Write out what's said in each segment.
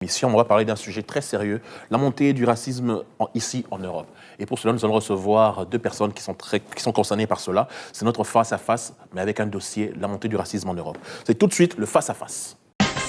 On va parler d'un sujet très sérieux, la montée du racisme ici en Europe. Et pour cela, nous allons recevoir deux personnes qui sont concernées par cela. C'est notre face-à-face, mais avec un dossier, la montée du racisme en Europe. C'est tout de suite le face-à-face.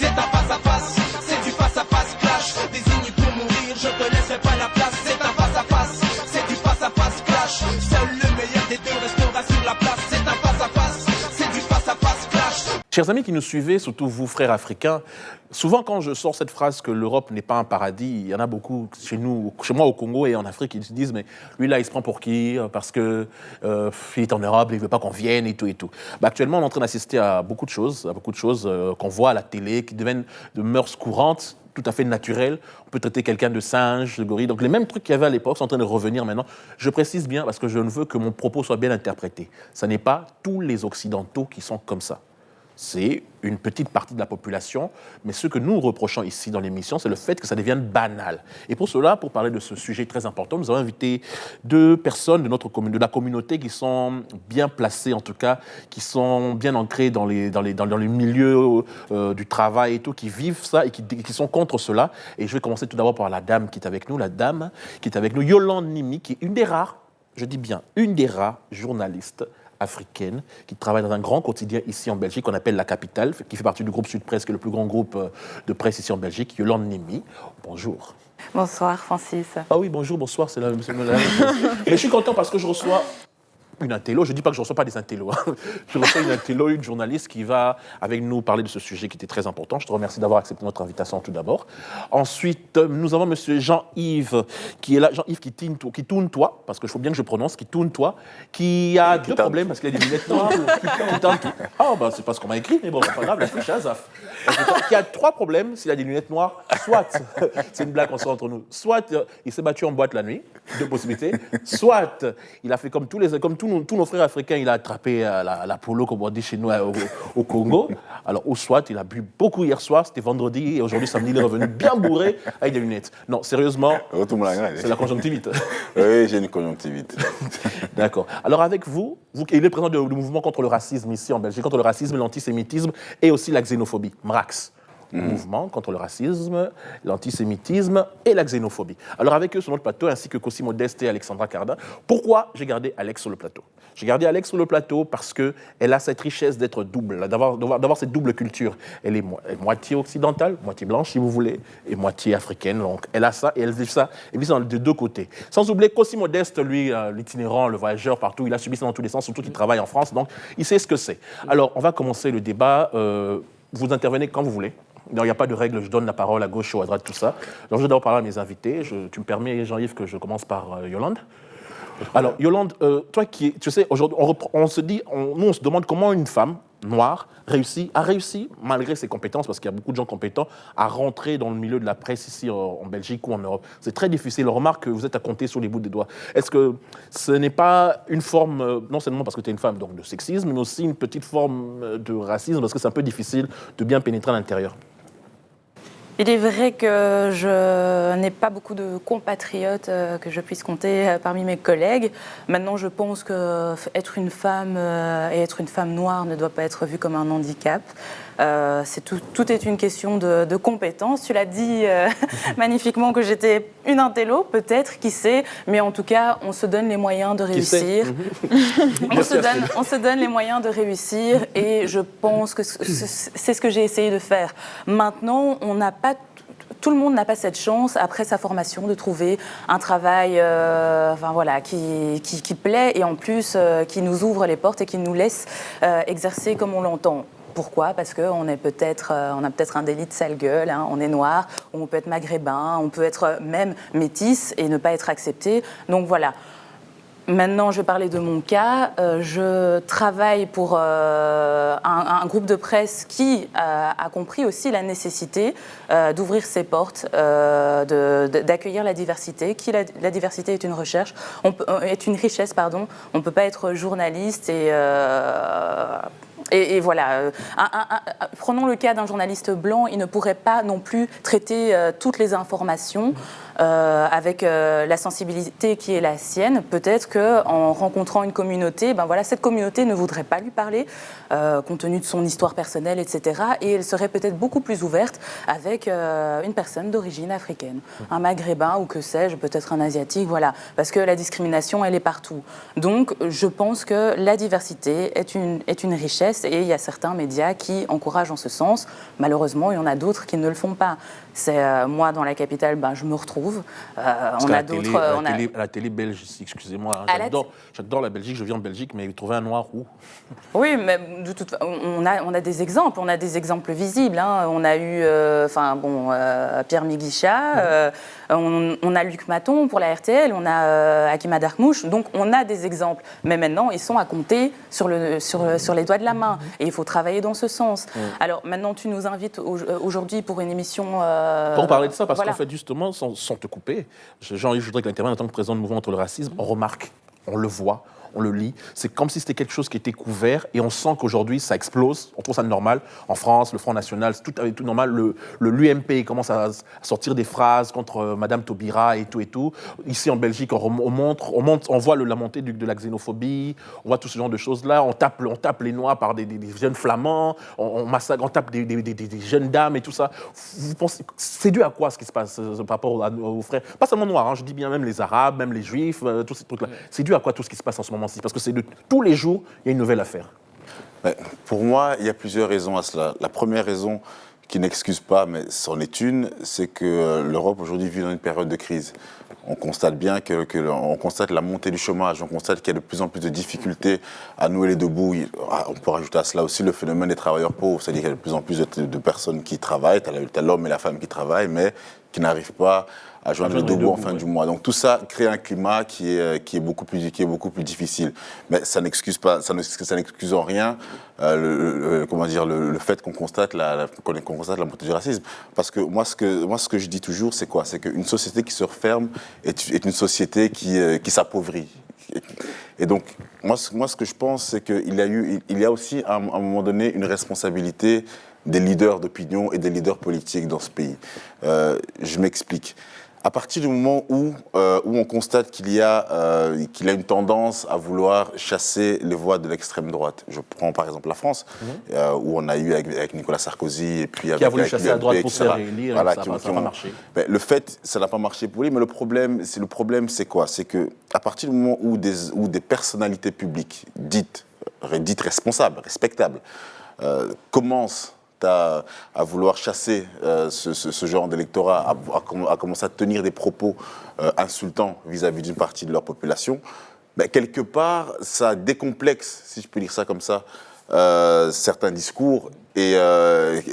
C'est un face-à-face, c'est du face-à-face clash. Désigné pour mourir, je te laisserai pas la place. C'est un face-à-face, c'est du face-à-face clash. Seul le meilleur des deux restera sur la place. C'est un face-à-face, c'est du face-à-face clash. Chers amis qui nous suivez, surtout vous, frères africains, souvent quand je sors cette phrase que l'Europe n'est pas un paradis, il y en a beaucoup chez moi au Congo et en Afrique, qui se disent mais lui là il se prend pour qui parce que il est en Europe, il veut pas qu'on vienne et tout et tout. Actuellement on est en train d'assister à beaucoup de choses qu'on voit à la télé, qui deviennent de mœurs courantes, tout à fait naturelles. On peut traiter quelqu'un de singe, de gorille. Donc les mêmes trucs qu'il y avait à l'époque sont en train de revenir maintenant. Je précise bien parce que je ne veux que mon propos soit bien interprété. Ce n'est pas tous les Occidentaux qui sont comme ça. C'est une petite partie de la population, mais ce que nous reprochons ici dans l'émission, c'est le fait que ça devienne banal. Et pour cela, pour parler de ce sujet très important, nous avons invité deux personnes de la communauté qui sont bien placées, en tout cas, qui sont bien ancrées dans les milieux du travail et tout, qui vivent ça et qui sont contre cela. Et je vais commencer tout d'abord par la dame qui est avec nous, Yolande Nimi, qui est une des rares, je dis bien, une des rares journalistes africaine, qui travaille dans un grand quotidien ici en Belgique, qu'on appelle La Capitale, qui fait partie du groupe Sud Presse, qui est le plus grand groupe de presse ici en Belgique. Yolande Nimi, bonjour. Bonsoir Francis. Ah oui, bonjour, bonsoir, c'est la même chose. Mais je suis content parce que je reçois une intello, je ne dis pas que je ne reçois pas des intellos, je reçois une intello, une journaliste qui va avec nous parler de ce sujet qui était très important. Je te remercie d'avoir accepté notre invitation tout d'abord. Ensuite, nous avons monsieur Jean-Yves qui est là, Jean-Yves qui tourne toi, parce qu'il faut bien que je prononce, qui tourne toi, qui a deux problèmes parce qu'il a des lunettes noires. Ah bah c'est pas ce qu'on m'a écrit, mais bon, c'est pas grave, la fiche Azaf. Qui a trois problèmes s'il a des lunettes noires, soit, c'est une blague qu'on sort entre nous, soit il s'est battu en boîte la nuit, deux possibilités, soit il a fait comme tous nos frères africains, il a attrapé la polo, comme on dit chez nous au Congo. Alors, ou soit il a bu beaucoup hier soir, c'était vendredi, et aujourd'hui, samedi, il est revenu bien bourré avec des lunettes. Non, sérieusement, c'est la conjonctivite. Oui, j'ai une conjonctivite. D'accord. Alors, avec vous qui êtes le président du mouvement contre le racisme ici en Belgique, contre le racisme, l'antisémitisme et aussi la xénophobie, MRAX. Mouvement contre le racisme, l'antisémitisme et la xénophobie. Alors avec eux sur notre plateau, ainsi que Kossi Modeste et Alexandra Cardin, pourquoi j'ai gardé Alex sur le plateau? J'ai gardé Alex sur le plateau parce qu'elle a cette richesse d'être double, d'avoir cette double culture. Elle est moitié occidentale, moitié blanche si vous voulez, et moitié africaine. Donc elle a ça et elle vit ça, de deux côtés. Sans oublier Kossi Modeste, lui, l'itinérant, le voyageur partout, il a subi ça dans tous les sens, surtout qu'il travaille en France, donc il sait ce que c'est. Alors on va commencer le débat, vous intervenez quand vous voulez. Il n'y a pas de règle, je donne la parole à gauche ou à droite, tout ça. Alors, je vais d'abord parler à mes invités. Tu me permets, Jean-Yves, que je commence par Yolande. Alors, Yolande, toi qui, tu sais, aujourd'hui, on se demande comment une femme noire a réussi, malgré ses compétences, parce qu'il y a beaucoup de gens compétents, à rentrer dans le milieu de la presse ici en Belgique ou en Europe. C'est très difficile. On remarque que vous êtes à compter sur les bouts des doigts. Est-ce que ce n'est pas une forme, non seulement parce que tu es une femme, donc de sexisme, mais aussi une petite forme de racisme, parce que c'est un peu difficile de bien pénétrer à l'intérieur? Il est vrai que je n'ai pas beaucoup de compatriotes que je puisse compter parmi mes collègues. Maintenant, je pense qu'être une femme et être une femme noire ne doit pas être vu comme un handicap. Tout est une question de compétence. Tu l'as dit magnifiquement que j'étais une intello, peut-être, qui sait, mais en tout cas, on se donne les moyens de réussir. On se donne les moyens de réussir et je pense que c'est ce que j'ai essayé de faire. Maintenant, tout le monde n'a pas cette chance, après sa formation, de trouver un travail qui plaît et en plus qui nous ouvre les portes et qui nous laisse exercer comme on l'entend. Pourquoi? Parce qu'on a peut-être un délit de sale gueule, hein, on est noir, on peut être maghrébin, on peut être même métisse et ne pas être accepté. Donc voilà. Maintenant, je vais parler de mon cas. Je travaille pour un groupe de presse qui a compris aussi la nécessité d'ouvrir ses portes, d'accueillir la diversité. La diversité est une richesse. On ne peut pas être journaliste et voilà. Prenons le cas d'un journaliste blanc, il ne pourrait pas non plus traiter toutes les informations. avec la sensibilité qui est la sienne, peut-être qu'en rencontrant une communauté, cette communauté ne voudrait pas lui parler, compte tenu de son histoire personnelle, etc. Et elle serait peut-être beaucoup plus ouverte avec une personne d'origine africaine, un maghrébin ou que sais-je, peut-être un asiatique, voilà. Parce que la discrimination, elle est partout. Donc, je pense que la diversité est une richesse et il y a certains médias qui encouragent en ce sens. Malheureusement, il y en a d'autres qui ne le font pas. Moi, dans la capitale, je me retrouve. On a d'autres... À la télé belge ici, excusez-moi. J'adore la Belgique, je vis en Belgique, mais trouver un noir où? Oui, mais on a des exemples visibles. Hein. On a eu Pierre Miguicha, on a Luc Maton pour la RTL, on a Hakima Darkmouche, donc on a des exemples. Mais maintenant, ils sont à compter sur les doigts de la main. Et il faut travailler dans ce sens. Alors maintenant, tu nous invites aujourd'hui pour une émission... Pour parler de ça, parce qu'en fait, justement, sans te couper, Jean-Yves, je voudrais que l'intervention en tant que président du mouvement contre le racisme, on remarque, on le voit, on le lit. C'est comme si c'était quelque chose qui était couvert et on sent qu'aujourd'hui, ça explose. On trouve ça normal. En France, le Front National, c'est tout normal. L'UMP commence à sortir des phrases contre Madame Taubira et tout et tout. Ici, en Belgique, on voit la montée de la xénophobie. On voit tout ce genre de choses-là. On tape les Noirs par des jeunes flamands. On massacre, on tape des jeunes dames et tout ça. Vous pensez, c'est dû à quoi ce qui se passe par rapport aux frères? Pas seulement Noirs, hein, je dis bien même les Arabes, même les Juifs, tous ces trucs-là. C'est dû à quoi tout ce qui se passe en ce moment? Parce que c'est tous les jours, il y a une nouvelle affaire. Pour moi, il y a plusieurs raisons à cela. La première raison, qui n'excuse pas, mais c'en est une, c'est que l'Europe aujourd'hui vit dans une période de crise. On constate bien on constate la montée du chômage, on constate qu'il y a de plus en plus de difficultés à nouer les deux bouts. On peut rajouter à cela aussi le phénomène des travailleurs pauvres, c'est-à-dire qu'il y a de plus en plus de personnes qui travaillent, t'as l'homme et la femme qui travaillent, mais qui n'arrivent pas à joindre les deux bouts en fin du mois. Donc tout ça crée un climat qui est beaucoup plus difficile. Mais ça n'excuse pas, ça n'excuse en rien le fait qu'on constate la montée du racisme. Parce que moi ce que je dis toujours, c'est quoi? C'est qu'une société qui se referme est une société qui s'appauvrit. Et donc moi ce que je pense, c'est qu'il y a aussi à un moment donné une responsabilité des leaders d'opinion et des leaders politiques dans ce pays. Je m'explique. À partir du moment où on constate qu'il y a une tendance à vouloir chasser les voix de l'extrême droite, je prends par exemple la France, où on a eu avec Nicolas Sarkozy et puis qui a voulu chasser à droite pour se faire élire, voilà, ça n'a pas marché. Le fait, ça n'a pas marché pour lui, mais le problème, c'est quoi? C'est que à partir du moment où des personnalités publiques dites responsables, respectables, commencent à vouloir chasser ce genre d'électorat, à commencer à tenir des propos insultants vis-à-vis d'une partie de leur population, quelque part, ça décomplexe, si je peux dire ça comme ça, certains discours. Et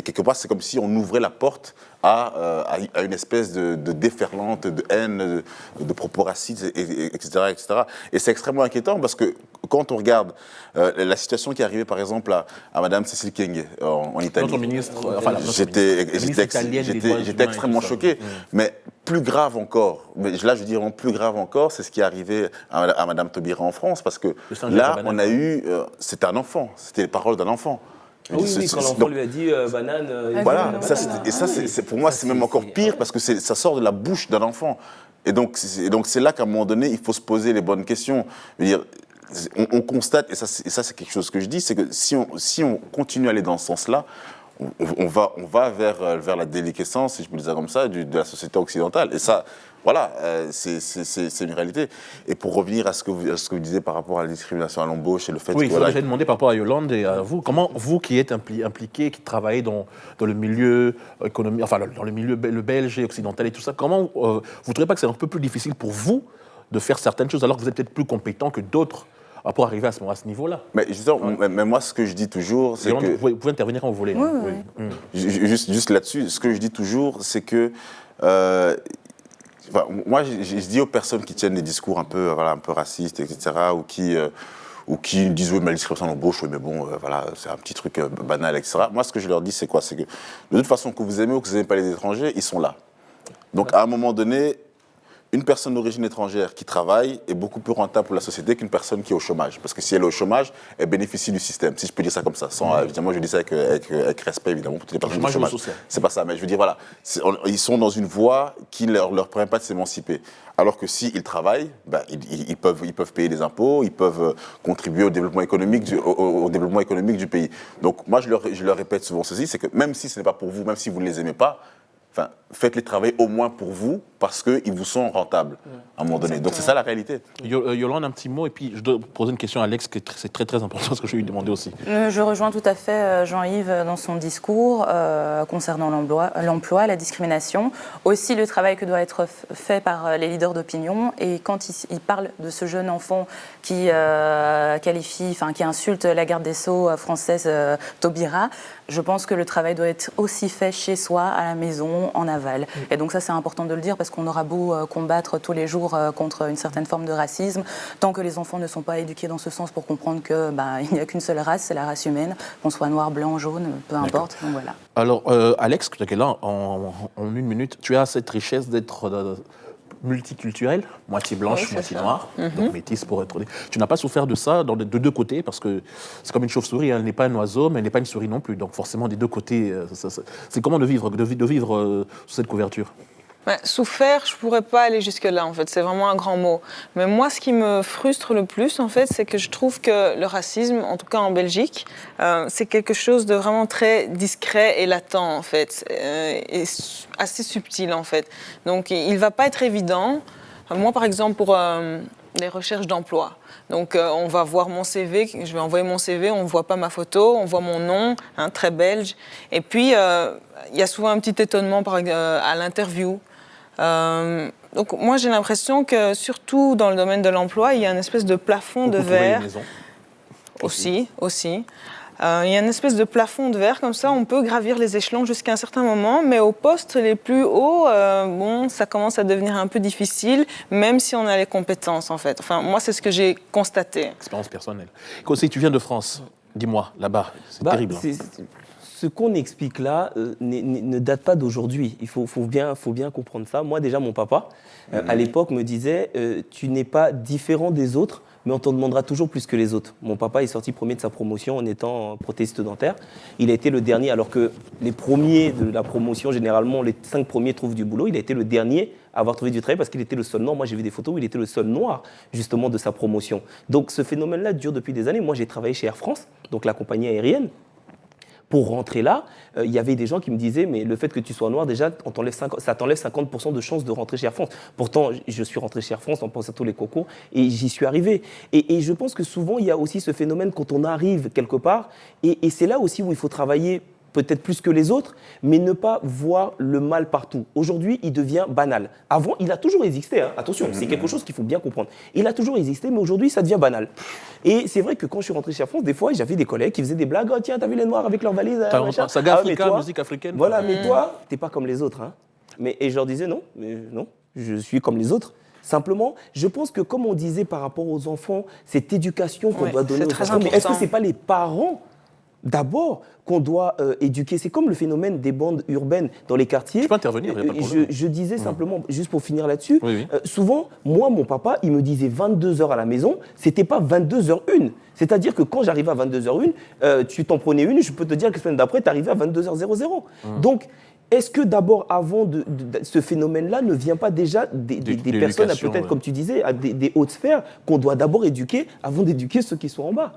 quelque part, c'est comme si on ouvrait la porte à une espèce de déferlante, de haine, de propos racistes, etc., etc. Et c'est extrêmement inquiétant parce que quand on regarde la situation qui est arrivée, par exemple, à Madame Cécile Kyenge en Italie, notre ministre, j'étais extrêmement choqué. Mais plus grave encore, là je dis vraiment plus grave encore, c'est ce qui est arrivé à Madame Taubira en France, parce que là, on a eu, c'était un enfant, c'était les paroles d'un enfant. Ah oui, quand l'enfant lui a dit banane. Voilà, pour moi, c'est même encore pire parce que ça sort de la bouche d'un enfant. Et donc, c'est là qu'à un moment donné, il faut se poser les bonnes questions. Je veux dire, on constate, et ça, c'est quelque chose que je dis, c'est que si on continue à aller dans ce sens-là, on va vers la déliquescence, si je peux dire ça comme ça, de la société occidentale. Et ça, voilà, c'est une réalité. Et pour revenir à ce que vous disiez par rapport à la discrimination à l'embauche et le fait que... Oui, voilà, j'ai demandé par rapport à Yolande et à vous, comment vous qui êtes impliqué, qui travaillez dans le milieu économique, enfin dans le milieu le belge et occidental et tout ça, comment vous ne trouvez pas que c'est un peu plus difficile pour vous de faire certaines choses alors que vous êtes peut-être plus compétent que d'autres pour arriver à ce niveau-là? Mais justement, mais moi, ce que je dis toujours, c'est que... Vous pouvez intervenir quand vous voulez. Oui. Juste là-dessus, ce que je dis toujours, c'est que... moi, je dis aux personnes qui tiennent des discours un peu racistes, etc., ou qui disent « oui, mais la discrimination à l'embauche, oui, mais bon, voilà, c'est un petit truc banal, etc. » Moi, ce que je leur dis, c'est quoi? C'est que, de toute façon, que vous aimez ou que vous n'aimez pas les étrangers, ils sont là. Donc, à un moment donné... une personne d'origine étrangère qui travaille est beaucoup plus rentable pour la société qu'une personne qui est au chômage. Parce que si elle est au chômage, elle bénéficie du système, si je peux dire ça comme ça. Évidemment, je dis ça avec respect, évidemment, pour toutes les personnes au chômage. C'est pas ça, mais je veux dire, voilà, ils sont dans une voie qui ne leur permet pas de s'émanciper. Alors que s'ils travaillent, ils peuvent payer des impôts, ils peuvent contribuer au développement économique du pays. Donc moi, je leur répète souvent ceci, c'est que même si ce n'est pas pour vous, même si vous ne les aimez pas, faites-les travailler au moins pour vous, parce qu'ils vous sont rentables à un moment donné. Donc c'est ça la réalité. Yolande, un petit mot, et puis je dois poser une question à Alex, c'est très très important, ce que je vais lui demander aussi. Je rejoins tout à fait Jean-Yves dans son discours concernant l'emploi, la discrimination, aussi le travail que doit être fait par les leaders d'opinion. Et quand il parle de ce jeune enfant qui qui insulte la garde des Sceaux française Taubira, je pense que le travail doit être aussi fait chez soi, à la maison, en aval. Et donc ça, c'est important de le dire, parce qu'on aura beau combattre tous les jours contre une certaine forme de racisme, tant que les enfants ne sont pas éduqués dans ce sens pour comprendre qu'il n'y a qu'une seule race, c'est la race humaine, qu'on soit noir, blanc, jaune, peu importe. Donc voilà. Alors, Alex, tu es là en une minute, tu as cette richesse d'être multiculturel, moitié blanche, moitié noire, donc métisse pour être... Tu n'as pas souffert de ça de deux côtés, parce que c'est comme une chauve-souris, elle n'est pas un oiseau, mais elle n'est pas une souris non plus, donc forcément des deux côtés, c'est comment de vivre sous cette couverture? Souffert, je ne pourrais pas aller jusque-là, en fait. C'est vraiment un grand mot. Mais moi, ce qui me frustre le plus, en fait, c'est que je trouve que le racisme, en tout cas en Belgique, c'est quelque chose de vraiment très discret et latent, en fait, et assez subtil, en fait. Donc, il ne va pas être évident. Moi, par exemple, pour les recherches d'emploi. Donc, on va voir mon CV, je vais envoyer mon CV, on ne voit pas ma photo, on voit mon nom, très belge. Et puis, il y a souvent un petit étonnement à l'interview. Donc moi j'ai l'impression que surtout dans le domaine de l'emploi, il y a une espèce de plafond de verre. Aussi. Il y a une espèce de plafond de verre, comme ça on peut gravir les échelons jusqu'à un certain moment, mais aux postes les plus hauts, ça commence à devenir un peu difficile, même si on a les compétences en fait. Enfin moi c'est ce que j'ai constaté. Expérience personnelle. Quand tu viens de France, dis-moi, là-bas, c'est terrible. Ce qu'on explique là ne date pas d'aujourd'hui. Il faut bien comprendre ça. Moi, déjà, mon papa, à l'époque, me disait tu n'es pas différent des autres, mais on t'en demandera toujours plus que les autres. Mon papa est sorti premier de sa promotion en étant prothésiste dentaire. Il a été le dernier, alors que les premiers de la promotion, généralement, les 5 premiers trouvent du boulot. Il a été le dernier à avoir trouvé du travail parce qu'il était le seul noir. Moi, j'ai vu des photos où il était le seul noir, justement, de sa promotion. Donc, ce phénomène-là dure depuis des années. Moi, j'ai travaillé chez Air France, donc la compagnie aérienne. Pour rentrer là, il y avait des gens qui me disaient mais le fait que tu sois noir, déjà, ça t'enlève 50% de chances de rentrer chez Air France. Pourtant, je suis rentré chez Air France en pensant à tous les concours et j'y suis arrivé. Et je pense que souvent, il y a aussi ce phénomène quand on arrive quelque part et c'est là aussi où il faut travailler peut-être plus que les autres, mais ne pas voir le mal partout. Aujourd'hui, il devient banal. Avant, il a toujours existé, attention, c'est quelque chose qu'il faut bien comprendre. Il a toujours existé, mais aujourd'hui, ça devient banal. Et c'est vrai que quand je suis rentré chez Air France, des fois, j'avais des collègues qui faisaient des blagues. « Oh tiens, t'as vu les Noirs avec leurs valises ?» Saga africaine, musique africaine. Voilà, mais toi, t'es pas comme les autres. Et je leur disais non, je suis comme les autres. Simplement, je pense que comme on disait par rapport aux enfants, cette éducation qu'on doit donner aux enfants, mais est-ce que c'est pas les parents d'abord qu'on doit éduquer? C'est comme le phénomène des bandes urbaines dans les quartiers. Je peux intervenir, il n'y a pas de problème. Je disais simplement, juste pour finir là-dessus, souvent, moi, mon papa, il me disait 22h à la maison, c'était pas 22h01. C'est-à-dire que quand j'arrivais à 22h01, tu t'en prenais une, je peux te dire que la semaine d'après, tu arrivais à 22h00. Donc, est-ce que d'abord, avant ce phénomène-là, ne vient pas déjà des personnes, peut-être comme tu disais, à des hautes sphères, qu'on doit d'abord éduquer avant d'éduquer ceux qui sont en bas?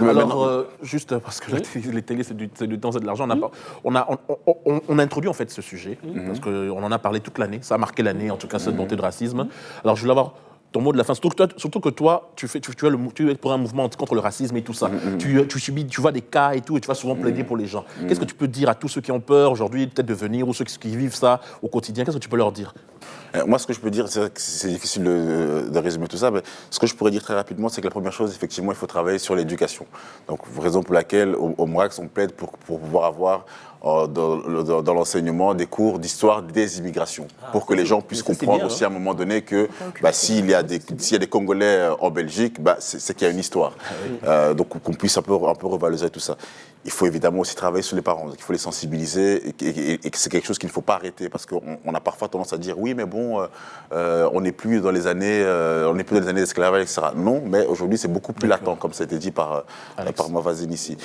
Alors, juste parce que les télés, c'est du temps, c'est de l'argent, on a introduit en fait ce sujet, parce qu'on en a parlé toute l'année, ça a marqué l'année, en tout cas, cette montée de racisme. Alors, je voulais avoir ton mot de la fin, surtout que toi, tu es pour un mouvement contre le racisme et tout ça. Tu vois des cas et tout, et tu vas souvent plaider pour les gens. Qu'est-ce que tu peux dire à tous ceux qui ont peur aujourd'hui, peut-être de venir, ou ceux qui vivent ça au quotidien? Qu'est-ce que tu peux leur dire? Moi, ce que je peux dire, c'est vrai que c'est difficile de résumer tout ça, mais ce que je pourrais dire très rapidement, c'est que la première chose, effectivement, il faut travailler sur l'éducation. Donc, raison pour laquelle, au MRAX, on plaide pour pouvoir avoir dans l'enseignement des cours d'histoire des immigrations, pour que les gens puissent comprendre aussi à un moment donné que s'il y a des Congolais en Belgique, c'est qu'il y a une histoire. Donc qu'on puisse un peu revaloriser tout ça. il faut évidemment aussi travailler sur les parents. Il faut les sensibiliser et que c'est quelque chose qu'il ne faut pas arrêter parce qu'on a parfois tendance à dire oui, mais bon, on n'est plus dans les années, d'esclavage, etc. Non, mais aujourd'hui c'est beaucoup plus latent, comme ça a été dit par Mawazine ici.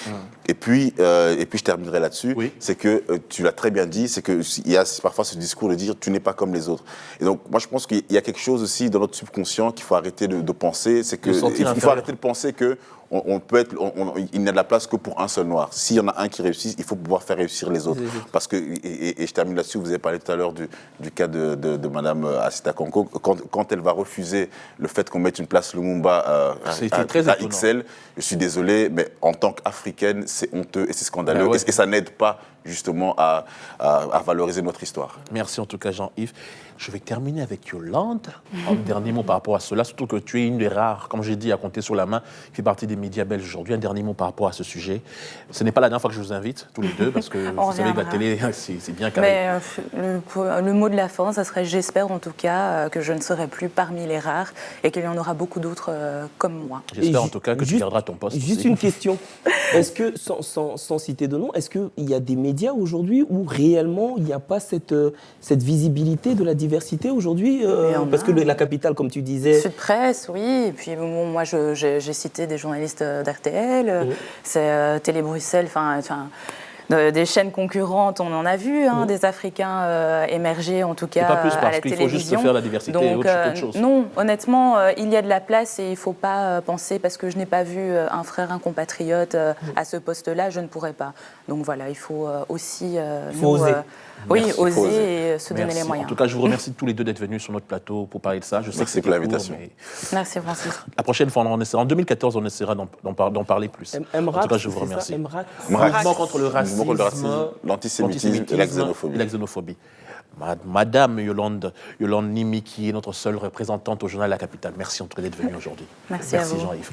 Et puis je terminerai là-dessus. Oui. C'est que tu l'as très bien dit, c'est que il y a parfois ce discours de dire tu n'es pas comme les autres. Et donc moi je pense qu'il y a quelque chose aussi dans notre subconscient qu'il faut arrêter de penser, c'est que il faut arrêter de penser que il n'y a de la place que pour un seul noir. S'il y en a un qui réussit, il faut pouvoir faire réussir les autres. Parce que, et je termine là-dessus, vous avez parlé tout à l'heure du cas de Madame Assita Kanko, quand elle va refuser le fait qu'on mette une place Lumumba à XL, je suis désolé, mais en tant qu'Africaine, c'est honteux et c'est scandaleux. Et ça n'aide pas justement à valoriser notre histoire. Merci en tout cas Jean-Yves. Je vais terminer avec Yolande. Un dernier mot par rapport à cela, surtout que tu es une des rares, comme j'ai dit, à compter sur la main, qui fait partie des médias belges aujourd'hui. Un dernier mot par rapport à ce sujet. Ce n'est pas la dernière fois que je vous invite, tous les deux, parce que vous savez que la télé, c'est bien carré. Mais le mot de la fin, ça serait j'espère en tout cas que je ne serai plus parmi les rares et qu'il y en aura beaucoup d'autres comme moi. J'espère en tout cas que tu garderas ton poste. Juste aussi. une question. Est-ce que, sans citer de nom, est-ce qu'il y a des médias aujourd'hui où réellement il n'y a pas cette visibilité de la diversité aujourd'hui parce que la capitale, comme tu disais... Sud Presse, oui. Et puis bon, moi, j'ai cité des journalistes d'RTL, c'est Télé Bruxelles, des chaînes concurrentes, on en a vu, des Africains émerger en tout cas pas plus à la parce qu'il faut télévision. juste faire la diversité et autre chose. Non, honnêtement, il y a de la place et il ne faut pas penser parce que je n'ai pas vu un frère, un compatriote à ce poste-là, je ne pourrais pas. Donc voilà, il faut aussi oser. Oser et se donner les moyens. En tout cas, je vous remercie tous les deux d'être venus sur notre plateau pour parler de ça. Je sais que c'est pour l'invitation. Merci Francis. La prochaine fois, en 2014, on essaiera d'en parler plus. En tout cas, je vous remercie. Mouvement contre le racisme, l'antisémitisme et la xénophobie. Madame Yolande Nimi, qui est notre seule représentante au journal La Capitale. Merci en tout cas d'être venue aujourd'hui. Merci à vous. Jean-Yves.